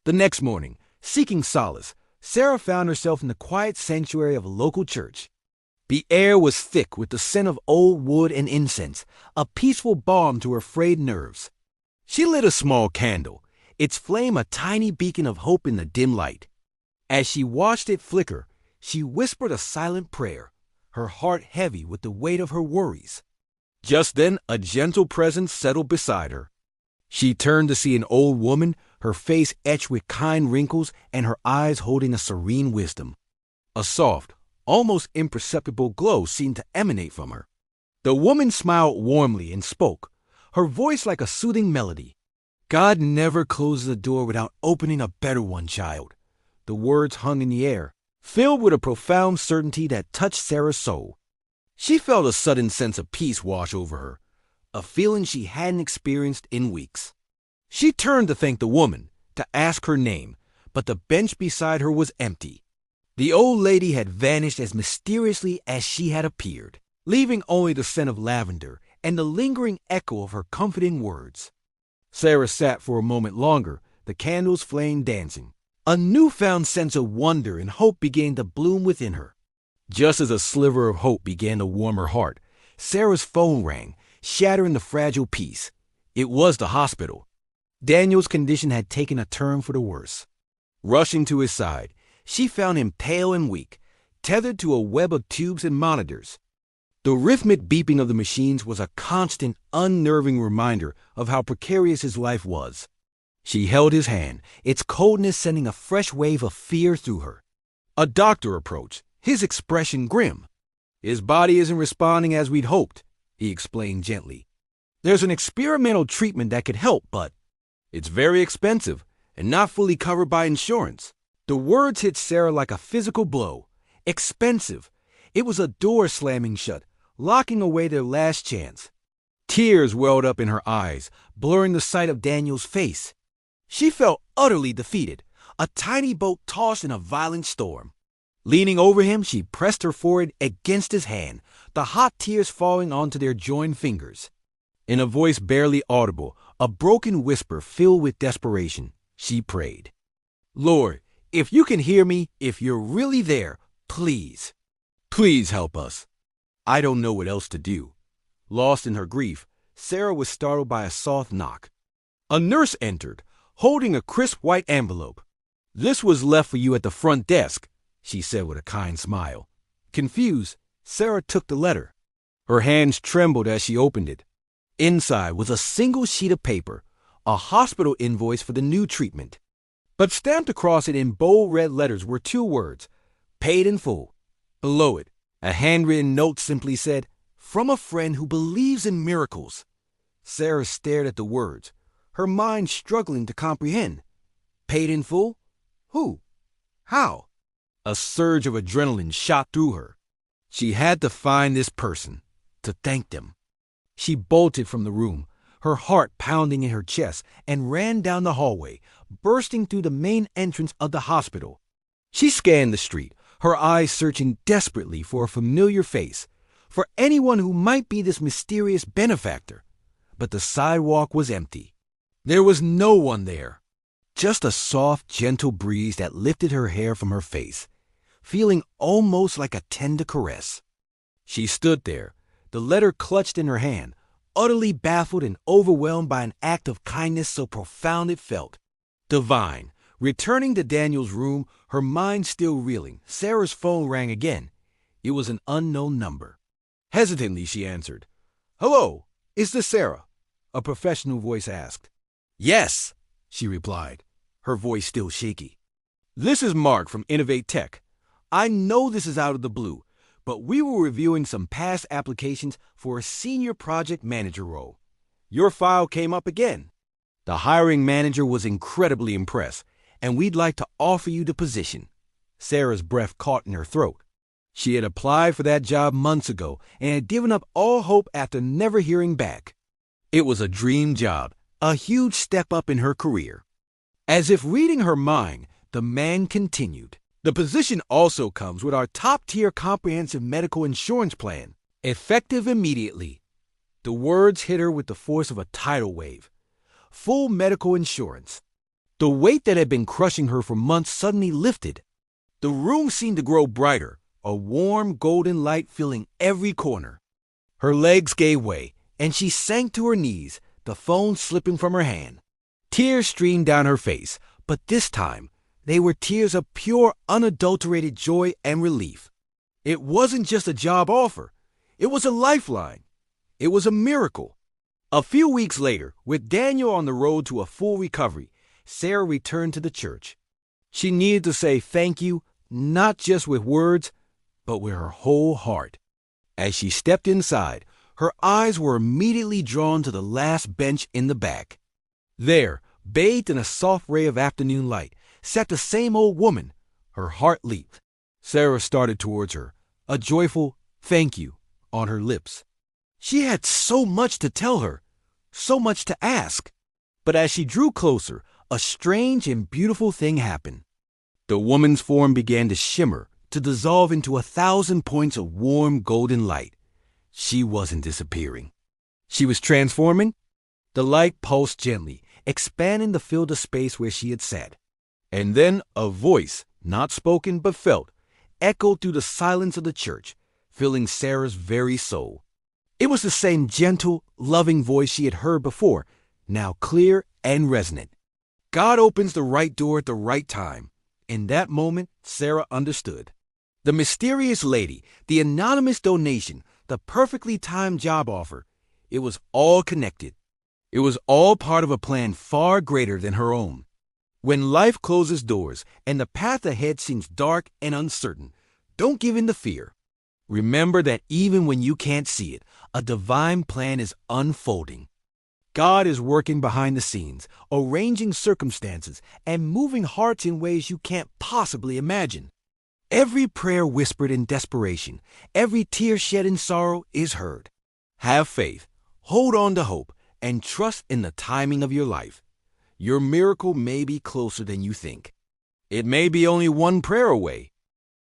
The next morning, seeking solace, Sarah found herself in the quiet sanctuary of a local church. The air was thick with the scent of old wood and incense, a peaceful balm to her frayed nerves. She lit a small candle, its flame a tiny beacon of hope in the dim light. As she watched it flicker, she whispered a silent prayer, her heart heavy with the weight of her worries. Just then, a gentle presence settled beside her. She turned to see an old woman, her face etched with kind wrinkles and her eyes holding a serene wisdom. A soft, almost imperceptible glow seemed to emanate from her. The woman smiled warmly and spoke, her voice like a soothing melody. "God never closes a door without opening a better one, child." The words hung in the air, filled with a profound certainty that touched Sarah's soul. She felt a sudden sense of peace wash over her, a feeling she hadn't experienced in weeks. She turned to thank the woman, to ask her name, but the bench beside her was empty. The old lady had vanished as mysteriously as she had appeared, leaving only the scent of lavender and the lingering echo of her comforting words. Sarah sat for a moment longer, the candle's flame dancing. A newfound sense of wonder and hope began to bloom within her. Just as a sliver of hope began to warm her heart, Sarah's phone rang, shattering the fragile peace. It was the hospital. Daniel's condition had taken a turn for the worse. Rushing to his side, she found him pale and weak, tethered to a web of tubes and monitors. The rhythmic beeping of the machines was a constant, unnerving reminder of how precarious his life was. She held his hand, its coldness sending a fresh wave of fear through her. A doctor approached, his expression grim. "His body isn't responding as we'd hoped," he explained gently. "There's an experimental treatment that could help, but it's very expensive and not fully covered by insurance." The words hit Sarah like a physical blow. Expensive. It was a door slamming shut, locking away their last chance. Tears welled up in her eyes, blurring the sight of Daniel's face. She felt utterly defeated, a tiny boat tossed in a violent storm. Leaning over him, she pressed her forehead against his hand, the hot tears falling onto their joined fingers. In a voice barely audible, a broken whisper filled with desperation, she prayed, "Lord, if you can hear me, if you're really there, please help us. I don't know what else to do." Lost in her grief, Sarah was startled by a soft knock. A nurse entered, holding a crisp white envelope. "This was left for you at the front desk," she said with a kind smile. Confused, Sarah took the letter. Her hands trembled as she opened it. Inside was a single sheet of paper, a hospital invoice for the new treatment. But stamped across it in bold red letters were two words, "Paid in full." Below it, a handwritten note simply said, "From a friend who believes in miracles." Sarah stared at the words, her mind struggling to comprehend. Paid in full? Who? How? A surge of adrenaline shot through her. She had to find this person, to thank them. She bolted from the room, her heart pounding in her chest, and ran down the hallway, bursting through the main entrance of the hospital. She scanned the street, her eyes searching desperately for a familiar face, for anyone who might be this mysterious benefactor. But the sidewalk was empty. There was no one there. Just a soft, gentle breeze that lifted her hair from her face, feeling almost like a tender caress. She stood there, the letter clutched in her hand, utterly baffled and overwhelmed by an act of kindness so profound it felt divine. Returning to Daniel's room, her mind still reeling, Sarah's phone rang again. It was an unknown number. Hesitantly, she answered. "Hello, is this Sarah?" a professional voice asked. "Yes," she replied, her voice still shaky. "This is Mark from Innovate Tech. I know this is out of the blue, but we were reviewing some past applications for a senior project manager role. Your file came up again. The hiring manager was incredibly impressed, and we'd like to offer you the position." Sarah's breath caught in her throat. She had applied for that job months ago and had given up all hope after never hearing back. It was a dream job, a huge step up in her career. As if reading her mind, the man continued. "The position also comes with our top-tier comprehensive medical insurance plan, effective immediately." The words hit her with the force of a tidal wave. Full medical insurance. The weight that had been crushing her for months suddenly lifted. The room seemed to grow brighter, a warm golden light filling every corner. Her legs gave way, and she sank to her knees, the phone slipping from her hand. Tears streamed down her face, but this time they were tears of pure, unadulterated joy and relief. It wasn't just a job offer. It was a lifeline. It was a miracle. A few weeks later, with Daniel on the road to a full recovery, Sarah returned to the church. She needed to say thank you, not just with words, but with her whole heart. As she stepped inside, her eyes were immediately drawn to the last bench in the back. There, bathed in a soft ray of afternoon light, sat the same old woman. Her heart leaped. Sarah started towards her, a joyful thank you on her lips. She had so much to tell her, so much to ask. But as she drew closer, a strange and beautiful thing happened. The woman's form began to shimmer, to dissolve into 1,000 points of warm golden light. She wasn't disappearing. She was transforming. The light pulsed gently, expanding to fill the space where she had sat. And then a voice, not spoken but felt, echoed through the silence of the church, filling Sarah's very soul. It was the same gentle, loving voice she had heard before, now clear and resonant. God opens the right door at the right time. In that moment, Sarah understood. The mysterious lady, the anonymous donation, the perfectly timed job offer, it was all connected. It was all part of a plan far greater than her own. When life closes doors and the path ahead seems dark and uncertain, don't give in to fear. Remember that even when you can't see it, a divine plan is unfolding. God is working behind the scenes, arranging circumstances, and moving hearts in ways you can't possibly imagine. Every prayer whispered in desperation, every tear shed in sorrow is heard. Have faith, hold on to hope, and trust in the timing of your life. Your miracle may be closer than you think. It may be only one prayer away,